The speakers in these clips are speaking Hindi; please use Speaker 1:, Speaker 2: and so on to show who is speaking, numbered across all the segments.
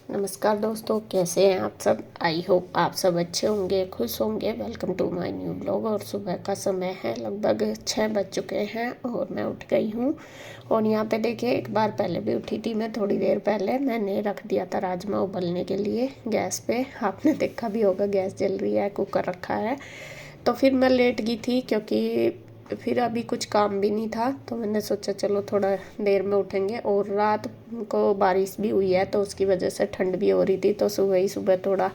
Speaker 1: नमस्कार दोस्तों, कैसे हैं आप सब। आई होप आप सब अच्छे होंगे, खुश होंगे। Welcome to my new blog. और सुबह का समय है, लगभग 6 बज चुके हैं और मैं उठ गई हूँ। और यहाँ पे देखिए, एक बार पहले भी उठी थी मैं, थोड़ी देर पहले मैंने रख दिया था राजमा उबलने के लिए गैस पे। आपने देखा भी होगा गैस जल रही है, कुकर रखा है। तो फिर मैं लेट गई थी क्योंकि फिर अभी कुछ काम भी नहीं था, तो मैंने सोचा चलो थोड़ा देर में उठेंगे। और रात को बारिश भी हुई है तो उसकी वजह से ठंड भी हो रही थी, तो सुबह ही सुबह थोड़ा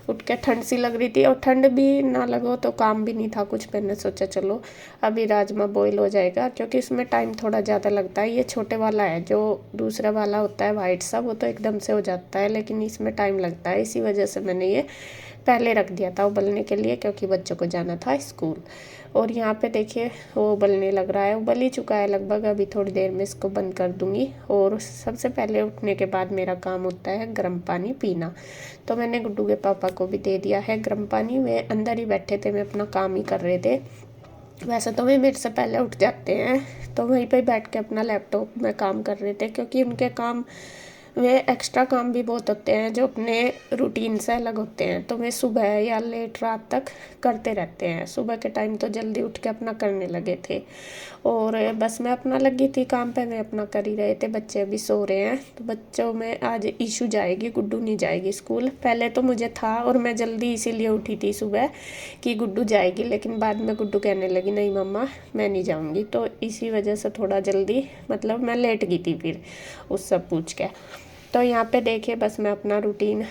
Speaker 1: उठ के ठंड सी लग रही थी। और ठंड भी ना लगो तो काम भी नहीं था कुछ, मैंने सोचा चलो अभी राजमा बॉईल हो जाएगा, क्योंकि इसमें टाइम थोड़ा ज़्यादा लगता है। ये छोटे वाला है, जो दूसरा वाला होता है वाइट सा, वो तो एकदम से हो जाता है, लेकिन इसमें टाइम लगता है। इसी वजह से मैंने ये पहले रख दिया था उबलने के लिए, क्योंकि बच्चों को जाना था स्कूल। और यहाँ पे देखिए वो उबलने लग रहा है, उबल ही चुका है लगभग। अभी थोड़ी देर में इसको बंद कर दूँगी। और सबसे पहले उठने के बाद मेरा काम होता है गर्म पानी पीना। तो मैंने गुड्डू के पापा को भी दे दिया है गर्म पानी। वे अंदर ही बैठे थे, मैं अपना काम ही कर रहे थे। वैसे तो वे मेरे से पहले उठ जाते हैं, तो वहीं पे बैठ के अपना लैपटॉप में काम कर रहे थे, क्योंकि उनके काम वे एक्स्ट्रा काम भी बहुत होते हैं जो अपने रूटीन से अलग होते हैं। तो वे सुबह या लेट रात तक करते रहते हैं। सुबह के टाइम तो जल्दी उठ के अपना करने लगे थे, और बस मैं अपना लगी थी काम पे, वे अपना कर ही रहे थे। बच्चे अभी सो रहे हैं। तो बच्चों में आज ईशू जाएगी, गुड्डू नहीं जाएगी स्कूल। पहले तो मुझे था, और मैं जल्दी इसीलिए उठी थी सुबह कि गुड्डू जाएगी, लेकिन बाद में गुड्डू कहने लगी नहीं मम्मा मैं नहीं जाऊँगी। तो इसी वजह से थोड़ा जल्दी, मतलब मैं लेट गई थी फिर उस सब पूछ के। तो यहाँ पे देखिए, बस मैं अपना रूटीन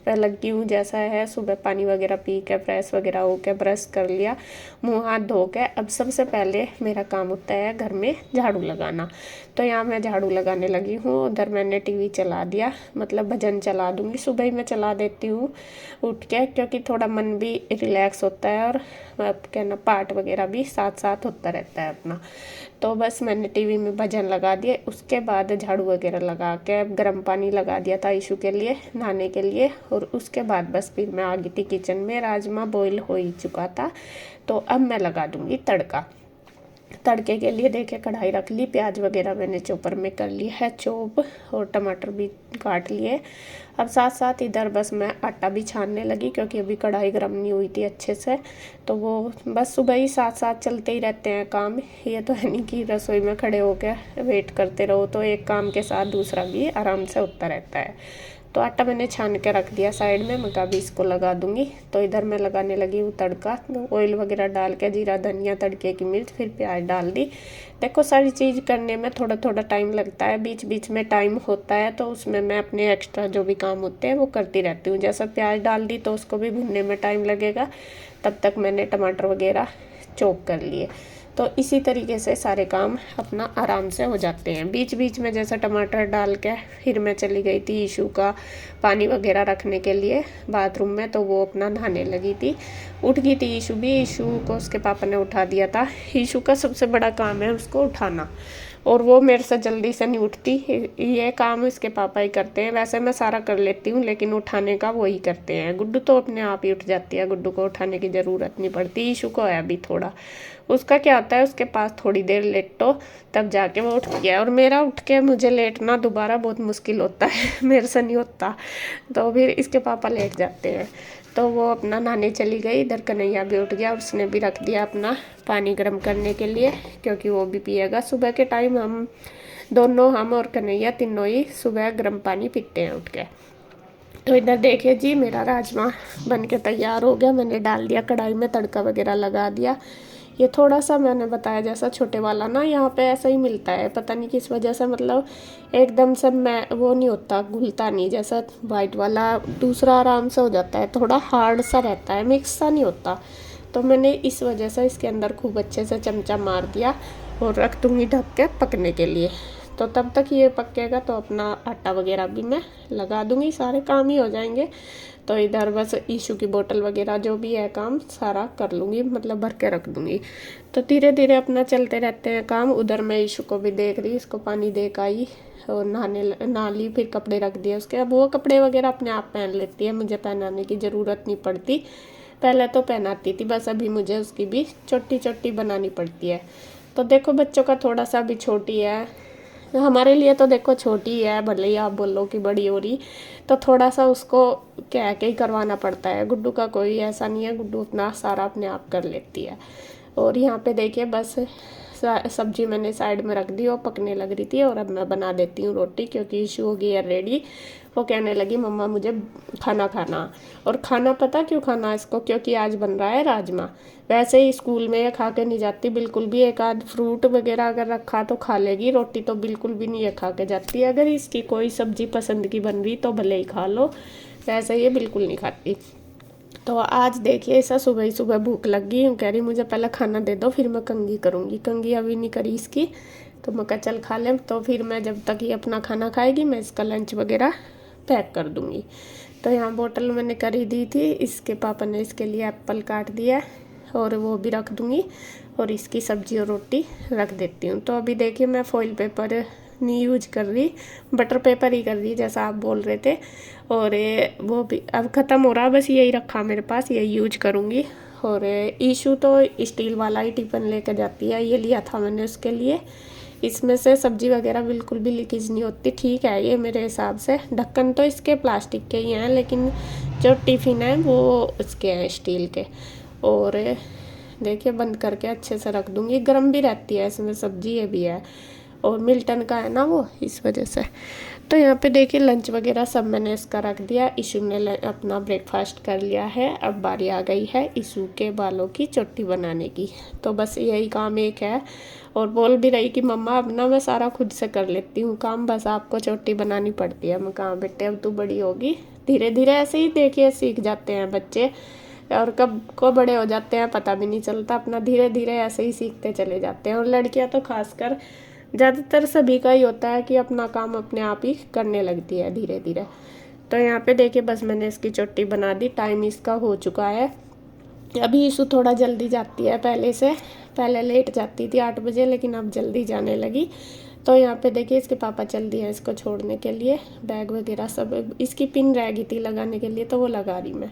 Speaker 1: पे लगी हूँ जैसा है। सुबह पानी वगैरह पी के फ्रेश वगैरह हो के ब्रश कर लिया, मुंह हाथ धो के। अब सबसे पहले मेरा काम होता है घर में झाड़ू लगाना। तो यहाँ मैं झाड़ू लगाने लगी हूँ। उधर मैंने टीवी चला दिया, मतलब भजन चला दूँगी। सुबह ही मैं चला देती हूँ उठ के, क्योंकि थोड़ा मन भी रिलैक्स होता है, और कहना पाठ वगैरह भी साथ साथ होता रहता है अपना। तो बस मैंने टीवी में भजन लगा दिए। उसके बाद झाड़ू वगैरह लगा के गर्म पानी लगा दिया था ईशू के लिए नहाने के लिए। और उसके बाद बस फिर मैं आ गई थी किचन में। राजमा बॉईल हो ही चुका था, तो अब मैं लगा दूंगी तड़का। तड़के के लिए देखिए कढ़ाई रख ली, प्याज वगैरह मैंने चॉपर में कर लिया है चॉप, और टमाटर भी काट लिए। अब साथ साथ इधर बस मैं आटा भी छानने लगी, क्योंकि अभी कढ़ाई गर्म नहीं हुई थी अच्छे से। तो वो बस सुबह ही साथ साथ चलते ही रहते हैं काम। ये तो है नहीं कि रसोई में खड़े होकर वेट करते रहो, तो एक काम के साथ दूसरा भी आराम से होता रहता है। तो आटा मैंने छान के रख दिया साइड में, मैं अभी इसको लगा दूंगी। तो इधर मैं लगाने लगी हूँ तड़का। तो ऑयल वगैरह डाल के, जीरा धनिया तड़के की मिर्च, फिर प्याज डाल दी। देखो सारी चीज़ करने में थोड़ा थोड़ा टाइम लगता है, बीच बीच में टाइम होता है, तो उसमें मैं अपने एक्स्ट्रा जो भी काम होते हैं वो करती रहती हूँ। जैसा प्याज डाल दी तो उसको भी भुनने में टाइम लगेगा, तब तक मैंने टमाटर वगैरह चॉप कर लिए। तो इसी तरीके से सारे काम अपना आराम से हो जाते हैं। बीच बीच में जैसा टमाटर डाल के फिर मैं चली गई थी ईशू का पानी वगैरह रखने के लिए बाथरूम में, तो वो अपना नहाने लगी थी। उठ गई थी ईशू भी, ईशू को उसके पापा ने उठा दिया था। ईशू का सबसे बड़ा काम है उसको उठाना, और वो मेरे से जल्दी से नहीं उठती। ये काम इसके पापा ही करते हैं। वैसे मैं सारा कर लेती हूँ, लेकिन उठाने का वो ही करते हैं। गुड्डू तो अपने आप ही उठ जाती है, गुड्डू को उठाने की ज़रूरत नहीं पड़ती। ईशू को है अभी थोड़ा, उसका क्या होता है, उसके पास थोड़ी देर लेटो तब जाके वो उठ गया। और मेरा उठ के मुझे लेटना दोबारा बहुत मुश्किल होता है मेरे से नहीं होता, तो फिर इसके पापा लेट जाते हैं। तो वो अपना नहाने चली गई। इधर कन्हैया भी उठ गया, उसने भी रख दिया अपना पानी गर्म करने के लिए, क्योंकि वो भी पिएगा। सुबह के टाइम हम दोनों, हम और कन्हैया तीनों ही सुबह गर्म पानी पीते हैं उठ के। तो इधर देखिए जी, मेरा राजमा बन के तैयार हो गया। मैंने डाल दिया कढ़ाई में, तड़का वगैरह लगा दिया। ये थोड़ा सा मैंने बताया जैसा छोटे वाला ना, यहाँ पे ऐसा ही मिलता है, पता नहीं किस वजह से, मतलब एकदम से मैं वो नहीं होता, घुलता नहीं। जैसा वाइट वाला दूसरा आराम से हो जाता है, थोड़ा हार्ड सा रहता है, मिक्स सा नहीं होता। तो मैंने इस वजह से इसके अंदर खूब अच्छे से चमचा मार दिया और रख दूँगी ढक के पकने के लिए। तो तब तक ये पकेगा तो अपना आटा वगैरह भी मैं लगा दूँगी, सारे काम ही हो जाएंगे। तो इधर बस ईशू की बोतल वगैरह जो भी है काम सारा कर लूँगी, मतलब भर के रख दूँगी। तो धीरे धीरे अपना चलते रहते हैं काम। उधर मैं ईशू को भी देख रही, इसको पानी दे के आई और नहा ली, फिर कपड़े रख दिए उसके। अब वो कपड़े वगैरह अपने आप पहन लेती है, मुझे पहनाने की ज़रूरत नहीं पड़ती। पहले तो पहनाती थी, बस अभी मुझे उसकी भी चोटी चोटी बनानी पड़ती है। तो देखो बच्चों का थोड़ा सा भी छोटी है, हमारे लिए तो देखो छोटी है, भले ही आप बोलो कि बड़ी हो रही, तो थोड़ा सा उसको कह के ही करवाना पड़ता है। गुड्डू का कोई ऐसा नहीं है, गुड्डू उतना सारा अपने आप कर लेती है। और यहाँ पे देखिए बस सब्जी मैंने साइड में रख दी और पकने लग रही थी, और अब मैं बना देती हूँ रोटी, क्योंकि इशू हो गई है रेडी। वो कहने लगी मम्मा मुझे खाना खाना। और खाना पता क्यों खाना इसको, क्योंकि आज बन रहा है राजमा। वैसे ही स्कूल में ये खा के नहीं जाती बिल्कुल भी, एक आध फ्रूट वगैरह अगर रखा तो खा लेगी, रोटी तो बिल्कुल भी नहीं ये खा के जाती। अगर इसकी कोई सब्जी पसंद की बन रही तो भले ही खा लो, वैसे ये बिल्कुल नहीं खाती। तो आज देखिए ऐसा सुबह ही सुबह भूख लग गई, कह रही मुझे पहले खाना दे दो फिर मैं कंघी करूँगी। कंघी अभी नहीं करी इसकी, तो मैं कहा चल खा लें, तो फिर मैं जब तक ये अपना खाना खाएगी मैं इसका लंच वगैरह पैक कर दूँगी। तो यहाँ बोतल मैंने करी दी थी, इसके पापा ने इसके लिए एप्पल काट दिया और वो भी रख दूँगी, और इसकी सब्जी और रोटी रख देती हूँ। तो अभी देखिए मैं फॉइल पेपर नहीं यूज कर रही, बटर पेपर ही कर रही जैसा आप बोल रहे थे। और वो भी अब ख़त्म हो रहा, बस यही रखा मेरे पास, यही यूज करूँगी। और ईशू तो स्टील वाला ही टिफ़िन लेकर जाती है, ये लिया था मैंने उसके लिए। इसमें से सब्जी वगैरह बिल्कुल भी लीकेज नहीं होती, ठीक है ये मेरे हिसाब से। ढक्कन तो इसके प्लास्टिक के ही हैं, लेकिन जो टिफ़िन है वो उसके हैं स्टील के। और देखिए बंद करके अच्छे से रख दूँगी, गर्म भी रहती है इसमें सब्जी, ये भी है। और मिल्टन का है ना वो, इस वजह से। तो यहाँ पे देखिए लंच वगैरह सब मैंने इसका रख दिया। इशू ने अपना ब्रेकफास्ट कर लिया है। अब बारी आ गई है इशू के बालों की चोटी बनाने की, तो बस यही काम एक है। और बोल भी रही कि मम्मा अब ना मैं सारा खुद से कर लेती हूँ काम, बस आपको चोटी बनानी पड़ती है। मैं कहाँ बेटे अब तू बड़ी होगी, धीरे धीरे ऐसे ही देखिए सीख जाते हैं बच्चे, और कब को बड़े हो जाते हैं पता भी नहीं चलता, अपना धीरे धीरे ऐसे ही सीखते चले जाते हैं। और लड़कियां तो खासकर ज़्यादातर सभी का ही होता है कि अपना काम अपने आप ही करने लगती है धीरे धीरे। तो यहाँ पे देखिए बस मैंने इसकी चोटी बना दी, टाइम इसका हो चुका है। अभी इशू थोड़ा जल्दी जाती है पहले से, पहले लेट जाती थी 8 बजे, लेकिन अब जल्दी जाने लगी। तो यहाँ पे देखिए इसके पापा चल दिए इसको छोड़ने के लिए, बैग वगैरह सब, इसकी पिन रह गई थी लगाने के लिए तो वो लगा रही मैं।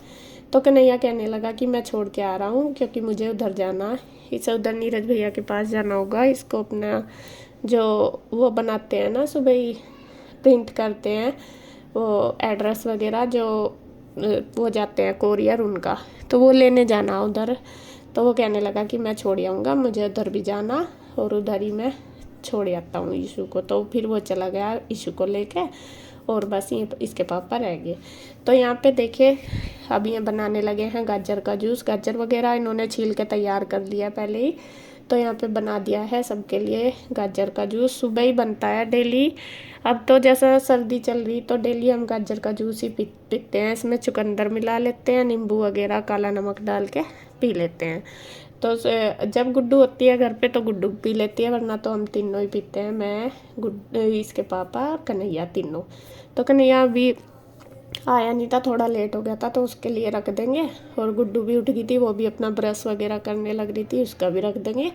Speaker 1: तो कन्हैया कहने लगा कि मैं छोड़ के आ रहा हूँ, क्योंकि मुझे उधर जाना है, इसे उधर नीरज भैया के पास जाना होगा। इसको अपना जो वो बनाते हैं ना सुबह ही प्रिंट करते हैं वो एड्रेस वगैरह, जो वो जाते हैं कोरियर उनका, तो वो लेने जाना उधर। तो वो कहने लगा कि मैं छोड़ आऊँगा, मुझे उधर भी जाना, और उधर ही मैं छोड़ आता हूँ ईशू को। तो फिर वो चला गया ईशू को लेके, और बस ये इसके पापा रह गए। तो यहाँ पे देखिए अब ये बनाने लगे हैं गाजर का जूस। गाजर वगैरह इन्होंने छील के तैयार कर लिया पहले ही। तो यहाँ पे बना दिया है सबके लिए गाजर का जूस, सुबह ही बनता है डेली। अब तो जैसा सर्दी चल रही तो डेली हम गाजर का जूस ही पीते हैं। इसमें चुकंदर मिला लेते हैं, नींबू वगैरह काला नमक डाल के पी लेते हैं। तो जब गुड्डू होती है घर पे तो गुड्डू पी लेती है, वरना तो हम तीनों ही पीते हैं, मैं इसके पापा और कन्हैया तीनों। तो कन्हैया अभी आया नहीं था, थोड़ा लेट हो गया था, तो उसके लिए रख देंगे। और गुड्डू भी उठ गई थी, वो भी अपना ब्रश वगैरह करने लग रही थी, उसका भी रख देंगे,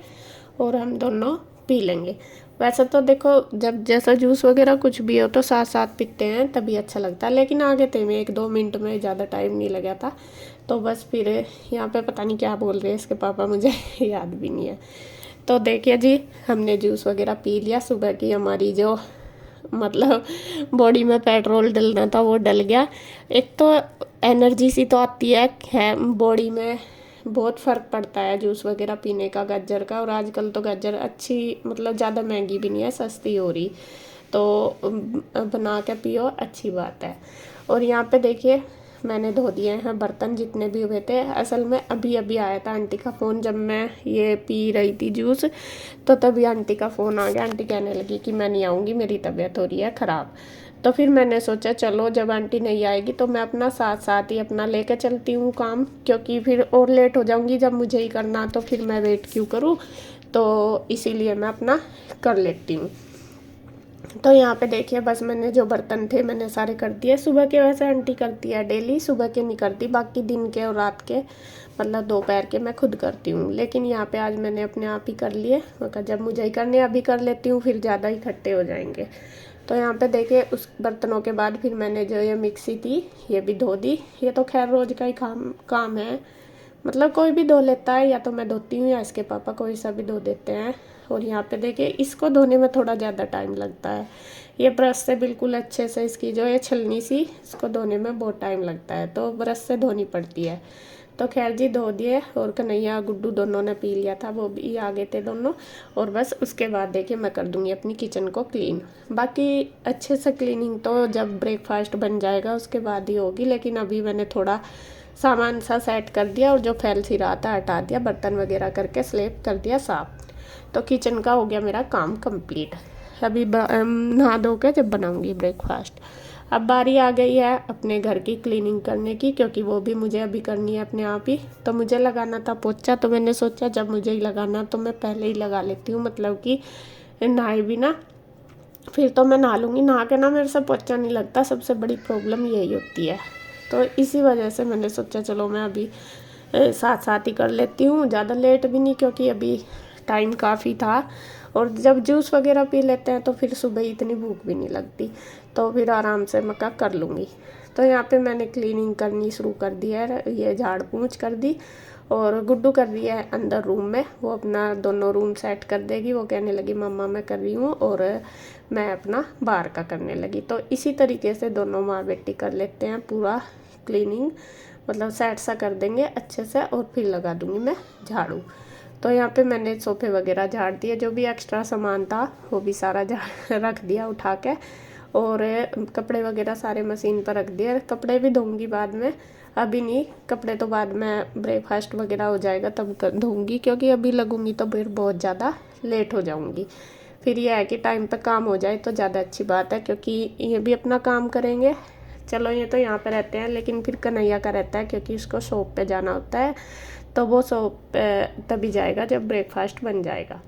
Speaker 1: और हम दोनों पी लेंगे। वैसे तो देखो जब जैसा जूस वगैरह कुछ भी हो तो साथ साथ पीते हैं तभी अच्छा लगता है, लेकिन आगे थे में 1-2 मिनट में, ज़्यादा टाइम नहीं लगा था। तो बस फिर यहाँ पे पता नहीं क्या बोल रहे हैं इसके पापा, मुझे याद भी नहीं है। तो देखिए जी हमने जूस वगैरह पी लिया, सुबह की हमारी जो मतलब बॉडी में पेट्रोल डलना था वो डल गया। एक तो एनर्जी सी तो आती है बॉडी में, बहुत फ़र्क पड़ता है जूस वगैरह पीने का गाजर का। और आजकल तो गाजर अच्छी मतलब ज़्यादा महंगी भी नहीं है, सस्ती हो रही, तो बना के पियो, अच्छी बात है। और यहाँ पे देखिए मैंने धो दिए हैं बर्तन जितने भी हुए थे। असल में अभी अभी आया था आंटी का फ़ोन, जब मैं ये पी रही थी जूस, तो तभी आंटी का फ़ोन आ गया। आंटी कहने लगी कि मैं नहीं आऊँगी, मेरी तबीयत हो रही है ख़राब। तो फिर मैंने सोचा चलो जब आंटी नहीं आएगी तो मैं अपना साथ साथ ही अपना लेकर चलती हूँ काम, क्योंकि फिर और लेट हो जाऊँगी जब मुझे ही करना, तो फिर मैं वेट क्यों करूँ। तो इसीलिए मैं अपना कर लेती हूँ। तो यहाँ पे देखिए बस मैंने जो बर्तन थे मैंने सारे कर दिए। सुबह के वैसे आंटी करती है डेली, सुबह के नहीं करती, बाकी दिन के और रात के मतलब दोपहर के मैं खुद करती हूँ। लेकिन यहाँ पे आज मैंने अपने आप ही कर लिए, मैं जब मुझे ही करने अभी कर लेती हूँ, फिर ज़्यादा इकट्ठे हो जाएंगे। तो यहाँ पे देखिए उस बर्तनों के बाद फिर मैंने जो ये मिक्सी थी ये भी धो दी। ये तो खैर रोज़ का ही काम है, मतलब कोई भी धो लेता है, या तो मैं धोती हूँ या इसके पापा कोई सा भी धो देते हैं। और यहाँ पे देखिए इसको धोने में थोड़ा ज़्यादा टाइम लगता है। ये ब्रश से बिल्कुल अच्छे से इसकी जो है छलनी सी, इसको धोने में बहुत टाइम लगता है, तो ब्रश से धोनी पड़ती है। तो खैर जी धो दिए, और कन्हैया गुड्डू दोनों ने पी लिया था, वो भी आ गए थे दोनों। और बस उसके बाद देखिए मैं कर दूँगी अपनी किचन को क्लीन। बाकी अच्छे से क्लीनिंग तो जब ब्रेकफास्ट बन जाएगा उसके बाद ही होगी, लेकिन अभी मैंने थोड़ा सामान सा सेट कर दिया और जो फैल सी रहा था हटा दिया, बर्तन वगैरह करके स्लेब कर दिया साफ। तो किचन का हो गया मेरा काम कंप्लीट। अभी नहा धो के जब बनाऊंगी ब्रेकफास्ट। अब बारी आ गई है अपने घर की क्लीनिंग करने की, क्योंकि वो भी मुझे अभी करनी है अपने आप ही। तो मुझे लगाना था पोछा, तो मैंने सोचा जब मुझे ही लगाना तो मैं पहले ही लगा लेती हूँ, मतलब कि नहाए भी ना, फिर तो मैं नहा लूँगी। नहा के ना मेरे से पोछा नहीं लगता, सबसे बड़ी प्रॉब्लम यही होती है। तो इसी वजह से मैंने सोचा चलो मैं अभी साथ साथ ही कर लेती हूँ, ज़्यादा लेट भी नहीं, क्योंकि अभी टाइम काफ़ी था। और जब जूस वगैरह पी लेते हैं तो फिर सुबह इतनी भूख भी नहीं लगती, तो फिर आराम से मैं कर लूँगी। तो यहाँ पे मैंने क्लीनिंग करनी शुरू कर दी है, ये झाड़ पोंछ कर दी। और गुड्डू कर रही है अंदर रूम में, वो अपना दोनों रूम सेट कर देगी। वो कहने लगी मम्मा मैं कर रही हूँ, और मैं अपना बाहर का करने लगी। तो इसी तरीके से दोनों माँ बेटी कर लेते हैं पूरा क्लीनिंग, मतलब सेट सा कर देंगे अच्छे से, और फिर लगा दूँगी मैं झाड़ू। तो यहाँ पे मैंने सोफे वगैरह झाड़ दिए, जो भी एक्स्ट्रा सामान था वो भी सारा रख दिया उठा के। और कपड़े वगैरह सारे मशीन पर रख दिए। कपड़े भी धोऊंगी बाद में, अभी नहीं, कपड़े तो बाद में ब्रेकफास्ट वगैरह हो जाएगा तब धोऊंगी, क्योंकि अभी लगूंगी तो फिर बहुत ज़्यादा लेट हो जाऊंगी। फिर ये है कि टाइम पे काम हो जाए तो ज़्यादा अच्छी बात है, क्योंकि ये भी अपना काम करेंगे। चलो ये तो यहाँ पे रहते हैं, लेकिन फिर कन्हैया का रहता है, क्योंकि उसको शॉप पे जाना होता है। तो वो शॉप पे तभी जाएगा जब ब्रेकफास्ट बन जाएगा,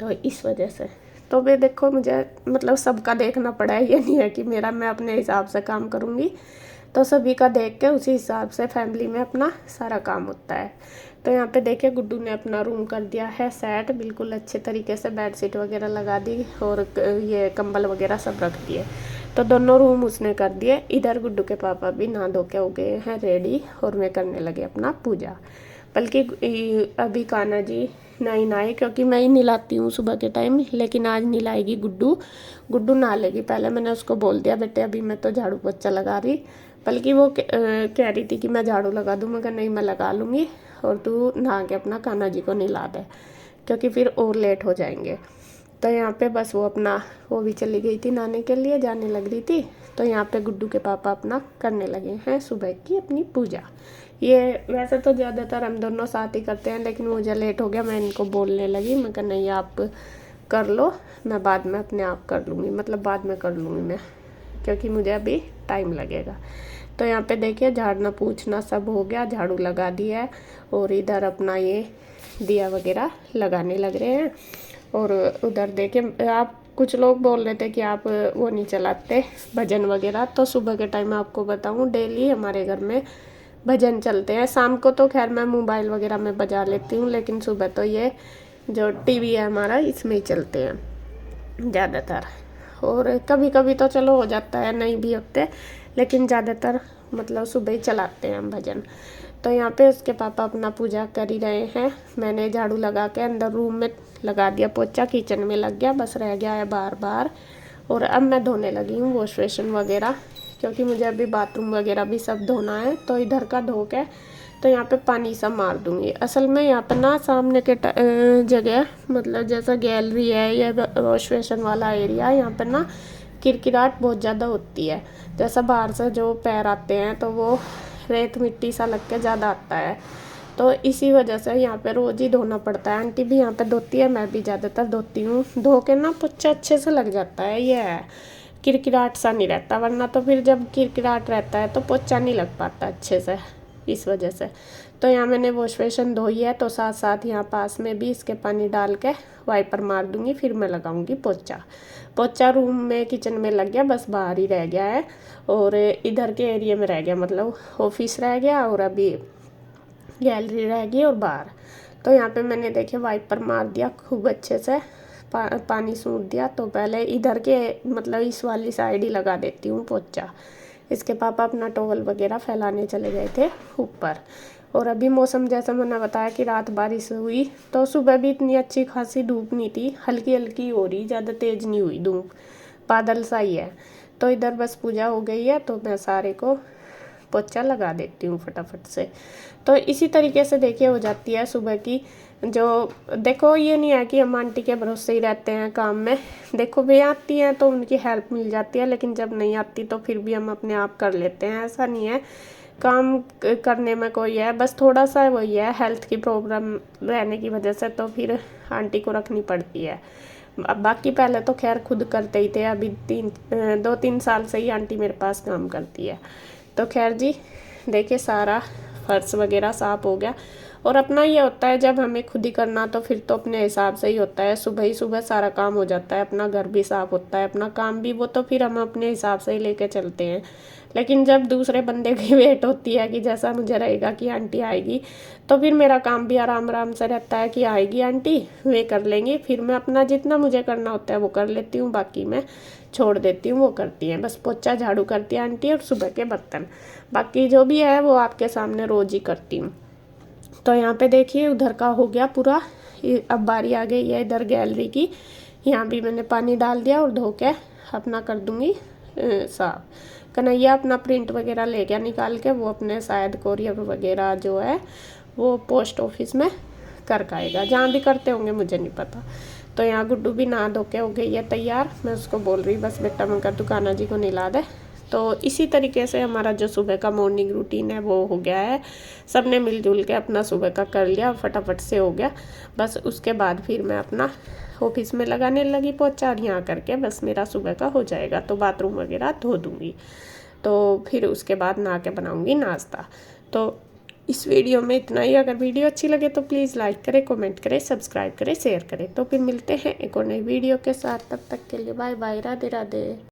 Speaker 1: तो इस वजह से। तो वे देखो मुझे मतलब सबका देखना पड़ा है, ये नहीं है कि मेरा मैं अपने हिसाब से काम करूँगी। तो सभी का देख के उसी हिसाब से फैमिली में अपना सारा काम होता है। तो यहाँ पे देखिए गुड्डू ने अपना रूम कर दिया है सेट, बिल्कुल अच्छे तरीके से बेडशीट वगैरह लगा दी, और ये कंबल वगैरह सब रख दिए। तो दोनों रूम उसने कर दिए। इधर गुड्डू के पापा भी नहा धो के हो गए हैं रेडी, और मैं करने लगे अपना पूजा। बल्कि अभी कान्हा जी नहीं नहाए, क्योंकि मैं ही नहलाती हूँ सुबह के टाइम, लेकिन आज नहलाएगी गुड्डू। गुड्डू नहा लेगी पहले, मैंने उसको बोल दिया बेटे अभी मैं तो झाड़ू पोछा लगा रही। बल्कि वो कह रही थी कि मैं झाड़ू लगा दूँ, मगर नहीं मैं लगा लूँगी, और तू नहा के अपना कान्हा जी को नहला दे, क्योंकि फिर और लेट हो जाएंगे। तो यहाँ पे बस वो अपना, वो भी चली गई थी नहाने के लिए, जाने लग रही थी। तो यहाँ पे गुड्डू के पापा अपना करने लगे हैं सुबह की अपनी पूजा। ये वैसे तो ज़्यादातर हम दोनों साथ ही करते हैं, लेकिन मुझे लेट हो गया, मैं इनको बोलने लगी, मैं कहा नहीं आप कर लो, मैं बाद में अपने आप कर लूँगी, मतलब बाद में कर लूँगी मैं, क्योंकि मुझे अभी टाइम लगेगा। तो यहाँ पे देखिए झाड़ना पूछना सब हो गया, झाड़ू लगा दिया है, और इधर अपना ये दिया वगैरह लगाने लग रहे हैं। और उधर देखिए आप कुछ लोग बोल रहे थे कि आप वो नहीं चलाते भजन वगैरह, तो सुबह के टाइम आपको बताऊं डेली हमारे घर में भजन चलते हैं। शाम को तो खैर मैं मोबाइल वगैरह में बजा लेती हूँ, लेकिन सुबह तो ये जो टीवी है हमारा इसमें ही चलते हैं ज़्यादातर। और कभी कभी तो चलो हो जाता है नहीं भी होते, लेकिन ज़्यादातर मतलब सुबह ही चलाते हैं हम भजन। तो यहाँ पे उसके पापा अपना पूजा कर ही रहे हैं। मैंने झाड़ू लगा के अंदर रूम में लगा दिया पोछा, किचन में लग गया, बस रह गया है बार बार। और अब मैं धोने लगी हूँ वॉश बेसिन वगैरह, क्योंकि मुझे अभी बाथरूम वगैरह भी सब धोना है। तो इधर का धो के तो यहाँ पे पानी सा मार दूँगी। असल में यहाँ पे ना सामने के जगह, मतलब जैसा गैलरी है या वॉश बेसिन वाला एरिया, यहाँ पे ना किरकिराहट बहुत ज़्यादा होती है। जैसा बाहर से जो पैर आते हैं तो वो रेत मिट्टी सा लग के ज़्यादा आता है, तो इसी वजह से यहाँ पे रोज़ ही धोना पड़ता है। आंटी भी यहाँ पे धोती है, मैं भी ज़्यादातर धोती हूँ। धो के ना पोछा अच्छे से लग जाता है, ये है किरकिराहट सा नहीं रहता, वरना तो फिर जब किरकिराहट रहता है तो पोछा नहीं लग पाता अच्छे से, इस वजह से। तो यहाँ मैंने वॉश बेसिन धोई है, तो साथ साथ यहाँ पास में भी इसके पानी डाल के वाइपर मार दूँगी, फिर मैं लगाऊँगी पोछा। पोछा रूम में किचन में लग गया, बस बाहर ही रह गया है, और इधर के एरिया में रह गया, मतलब ऑफिस रह गया, और अभी गैलरी रह गई और बाहर। तो यहाँ पे मैंने देखे वाइपर मार दिया खूब अच्छे से, पानी सूख दिया। तो पहले इधर के मतलब इस वाली साइड ही लगा देती हूँ पोछा। इसके पापा अपना टॉवल वगैरह फैलाने चले गए थे ऊपर, और अभी मौसम जैसा मैंने बताया कि रात बारिश हुई, तो सुबह भी इतनी अच्छी खासी धूप नहीं थी, हल्की हल्की हो रही, ज़्यादा तेज़ नहीं हुई धूप, बादल सा ही है। तो इधर बस पूजा हो गई है, तो मैं सारे को पोछा लगा देती हूँ फटाफट से। तो इसी तरीके से देखिए हो जाती है सुबह की जो, देखो ये नहीं है कि हम आंटी के भरोसे ही रहते हैं काम में। देखो वे आती हैं तो उनकी हेल्प मिल जाती है, लेकिन जब नहीं आती तो फिर भी हम अपने आप कर लेते हैं, ऐसा नहीं है। काम करने में कोई है, बस थोड़ा सा वही है हेल्थ की प्रॉब्लम रहने की वजह से, तो फिर आंटी को रखनी पड़ती है। अब बाकी पहले तो खैर खुद करते ही थे, अभी 2-3 साल से ही आंटी मेरे पास काम करती है। तो खैर जी देखिए सारा फर्श वगैरह साफ़ हो गया। और अपना ये होता है जब हमें खुद ही करना तो फिर तो अपने हिसाब से ही होता है, सुबह ही सुबह सारा काम हो जाता है, अपना घर भी साफ़ होता है, अपना काम भी, वो तो फिर हम अपने हिसाब से ही लेके चलते हैं। लेकिन जब दूसरे बंदे की वेट होती है कि जैसा मुझे रहेगा कि आंटी आएगी, तो फिर मेरा काम भी आराम आराम से रहता है कि आएगी आंटी, वे कर लेंगी, फिर मैं अपना जितना मुझे करना होता है वो कर लेती हूँ, बाकी मैं छोड़ देती हूँ, वो करती हैं। बस पोछा झाड़ू करती है आंटी, और सुबह के बर्तन बाकी जो भी है वो आपके सामने रोज़ ही करती हूँ। तो यहाँ पे देखिए उधर का हो गया पूरा, अब बारी आ गई है इधर गैलरी की। यहाँ भी मैंने पानी डाल दिया और धो के अपना कर दूँगी साफ। कन्हैया अपना प्रिंट वगैरह ले गया निकाल के, वो अपने शायद कोरियर वगैरह जो है वो पोस्ट ऑफिस में कर आएगा, जहाँ भी करते होंगे मुझे नहीं पता। तो यहाँ गुड्डू भी नहा धो के हो गई है तैयार, मैं उसको बोल रही बस बेटा मैं कर दुकाना जी को नहला दे। तो इसी तरीके से हमारा जो सुबह का मॉर्निंग रूटीन है वो हो गया है, सब ने मिलजुल के अपना सुबह का कर लिया, फटाफट से हो गया। बस उसके बाद फिर मैं अपना ऑफिस में लगाने लगी पोछा, और यहाँ करके बस मेरा सुबह का हो जाएगा। तो बाथरूम वगैरह धो दूँगी, तो फिर उसके बाद नहा के बनाऊँगी नाश्ता। तो इस वीडियो में इतना ही। अगर वीडियो अच्छी लगे तो प्लीज़ लाइक करें, कमेंट करें, सब्सक्राइब करें, शेयर करें। तो फिर मिलते हैं एक और नई वीडियो के साथ, तब तक के लिए बाय बाय, राधे राधे।